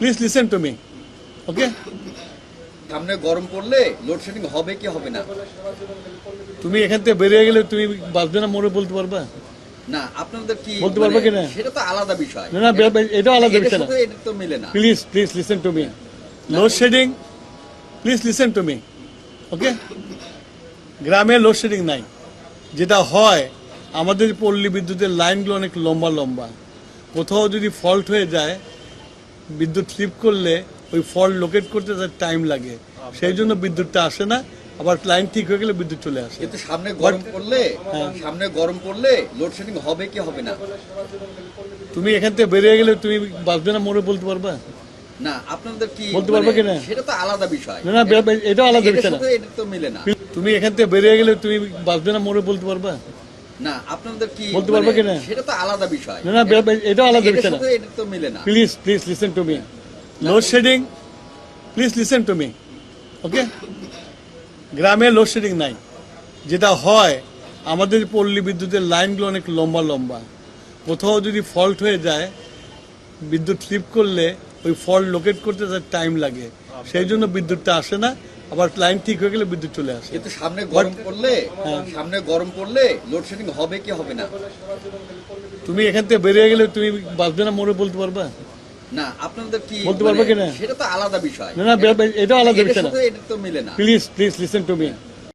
Please listen to me okay. সামনে গরম পড়লে লোডশেডিং হবে কি হবে না? তুমি এখান থেকে বেরিয়ে গেলে তুমি বাঁচবে না মরে বলতে পারবা? না আপনাদের কি বলতে পারবে কিনা? সেটা তো আলাদা বিষয়। না না এটাও আলাদা বিষয় না। এটা তো মিলে না। Please please listen to me. Load shedding, please listen to me okay. গ্রামে লোডশেডিং নাই, যেটা হয় আমাদের পল্লী বিদ্যুতের লাইনগুলো অনেক লম্বা লম্বা। কোথাও যদি ফল্ট হয়ে যায়, বিদ্যুৎ স্লিপ করলে ওই ফল্ট লোকেট করতে তার টাইম লাগে, সেই জন্য বিদ্যুৎটা আসে না। আবার লাইন ঠিক হয়ে গেলে বিদ্যুৎ চলে আসে। কিন্তু সামনে গরম পড়লে লোডশেডিং হবে কি হবে না? তুমি এখান থেকে বেরিয়ে গেলে তুমি বাঁচবে না মরে বলতে পারবা? না আপনাদের কি বলতে পারবে কিনা? সেটা তো আলাদা বিষয়। না না এটাও আলাদা বিষয় না। এটা তো মিলে না। তুমি এখান থেকে বেরিয়ে গেলে তুমি বাঁচবে না মরে বলতে পারবা? না আপনাদের কি বলতে পারবে কিনা? সেটা তো আলাদা বিষয়। না না এটাও আলাদা বিষয় না। এটা তো মিলে না। Please please listen to me. Load shedding, please listen to me okay. গ্রামে লোডশেডিং নাই, যেটা হয় আমাদের পল্লী বিদ্যুতের লাইনগুলো অনেক লম্বা লম্বা। কোথাও যদি ফল্ট হয়ে যায়, বিদ্যুৎ স্লিপ করলে ওই ফল্ট লোকেট করতে তার টাইম লাগে, সেই জন্য বিদ্যুৎটা আসে না। আবার লাইন ঠিক হয়ে গেলে বিদ্যুৎ চলে আসে। কিন্তু সামনে গরম পড়লে লোডশেডিং হবে কি হবে না? তুমি এখান থেকে বেরিয়ে গেলে তুমি বাঁচবে না মরে বলতে পারবা? না আপনাদের কি বলতে পারবে কিনা? সেটা তো আলাদা বিষয়। না না এটাও আলাদা বিষয় না। এটা তো মিলে না। Please please listen to me.